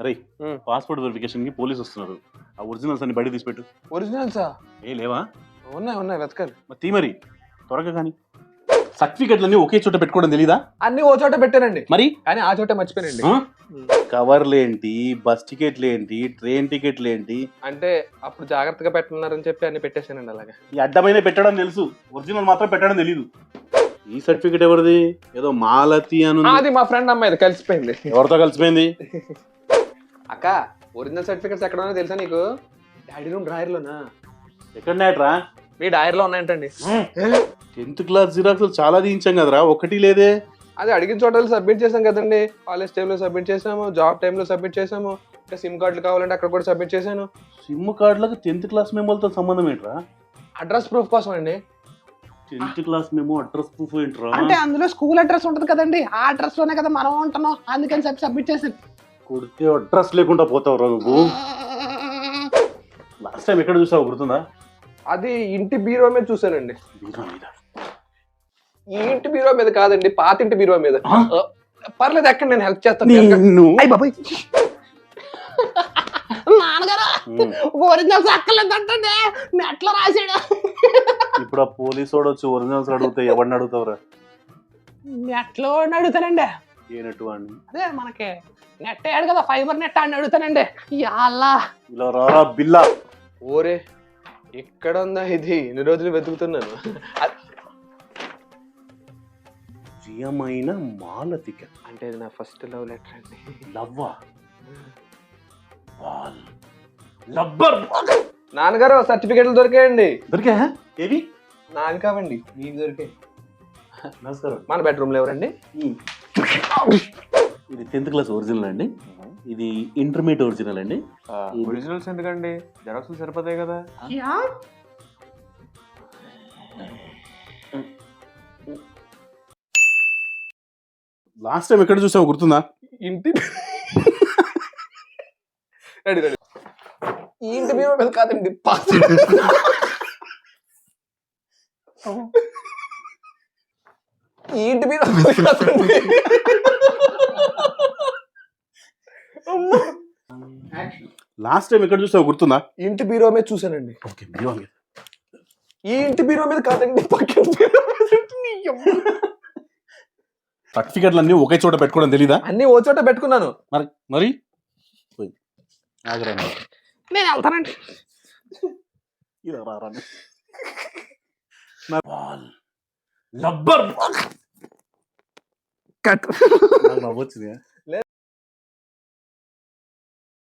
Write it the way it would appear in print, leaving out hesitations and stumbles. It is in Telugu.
అరే పాస్పోర్ట్ వెరిఫికేషన్ కి పోలీసు వస్తున్నారు. ఆ ఒరిజినల్స్ అన్ని బయట తీసిపెట్టు. ఒరిజినల్సా? ఏ లేవా? ఉన్నాయి వెతకాలి. మరి త్వరగా కానీ. సర్టిఫికెట్లన్నీ ఒకే చోట పెట్టుకోవడం తెలీదా? అన్ని ఓ చోట పెట్టానండి, మరి కానీ ఆ చోట మర్చిపోయానండి. కవర్లు ఏంటి, బస్ టికెట్లు ఏంటి, ట్రైన్ టికెట్లు ఏంటి అంటే అప్పుడు జాగ్రత్తగా పెట్టన్నారని చెప్పి అన్ని పెట్టేశానండి. అలాగే ఈ అడ్డమైన పెట్టడం తెలుసు, ఒరిజినల్ మాత్రం పెట్టడం తెలీదు. ఈ సర్టిఫికెట్ ఎవరిది? ఏదో మాలతి అని. అది మా ఫ్రెండ్ అమ్మాయిది, కలిసిపోయింది. ఎవరితో కలిసిపోయింది? అక్క, ఒరిజినల్ సర్టిఫికెట్స్ ఎక్కడ ఉన్నాయో తెలుసా నీకు? డాడీ రూమ్ డ్రాయర్లోనా? ఎక్కడనేట్రా? మీ డాయర్లో ఉన్నాయంటండి. 10th క్లాస్ జిరాక్స్ చాలా తీయించాం కదరా, ఒకటి లేదే. అది అడిగిన చోట సబ్మిట్ చేసాం కదండి. కాలేజ్ టైంలో సబ్మిట్ చేసాము, జాబ్ టైంలో సబ్మిట్ చేసాము, ఇంకా సిమ్ కార్డులు కావాలంటే అక్కడ కూడా సబ్మిట్ చేశాను. సిమ్ కార్డులకు 10th క్లాస్ మెమోలతో సంబంధం ఏంట్రా? అడ్రస్ ప్రూఫ్ కోసం అండి. 10th class memo address proof ఏంట్రా? అంటే అందులో స్కూల్ అడ్రస్ ఉంటది కదండి, ఆ అడ్రస్ లోనే కదా మనం ఉంటున్నాం, అందుకని చెప్పి సబ్మిట్ చేసాను. కొడితే అడ్రస్ లేకుండా పోతావు రా నువ్వు. లాస్ట్ టైం ఎక్కడ చూసావు గుర్తుందా? అది ఇంటి బీరో మీద చూసానండి. బీరో మీద? ఈ ఇంటి బీరో మీద కాదండి, పాత ఇంటి బీరో మీద. పర్లేదు, ఎక్కడ నేను హెల్ప్ చేస్తాను. అయ్య బాబాయ్, నాన్నగారు ఒరిజినల్స్ అక్కర్లేదంటే నెట్లో రాసాడు. ఇప్పుడు ఆ పోలీసు వాడు వచ్చి ఒరిజినల్స్ అడిగితే ఎవరిని అడుగుతావురా? నెట్లో అడుగుతానండి. ఏ నెట్ వాడిని? అదే మనకి నెట్ అయ్యాడు కదా, ఫైబర్ నెట్ అని అడుగుతానండి. యాల్లా ఇలా రారా బిల్లా. ఓరే, ఎక్కడ ఉందా ఇది? ఇన్ని రోజులు వెతుకుతున్నాను. ప్రియమైన మాలతిక అంటే ఇది నా ఫస్ట్ లవ్ లెటర్ అండి. లవ్వా? లబ్బర్. నాన్నగారు, సర్టిఫికెట్లు దొరికాయండి. దొరికా? ఏవి? నాకు కావండి, మీకు దొరికాయి. నమస్కారం. మన బెడ్రూమ్ లో ఎవరండి? ఇది 10th క్లాస్ ఒరిజినల్ అండి, ఇది ఇంటర్మీడియట్ ఒరిజినల్ అండి. ఒరిజినల్స్ ఎందుకండి, జెరాక్స్ సరిపోతాయి కదా. లాస్ట్ టైం ఎక్కడ చూసావు గుర్తుందా? ఇంటి రెడీ రెడీ ఈ ఇంటి బీరో మీద కాదండి, ఈ ఇంటి బీరో మీద కాదండి. లాస్ట్ టైం ఎక్కడ చూసావు గుర్తుందా? ఇంటి బీరో మీద చూసానండి. ఓకే, బీరో మీద. ఈ ఇంటి బీరో మీద కాదండి, పక్కన బీరో మీద. సర్టిఫికెట్లన్నీ ఒకే చోట పెట్టుకోవడం తెలీదా? అన్ని ఓ చోట పెట్టుకున్నాను. మరి నేను వెళ్తానండి. లబ్బర్ కట్ నవ్వొచ్చింది.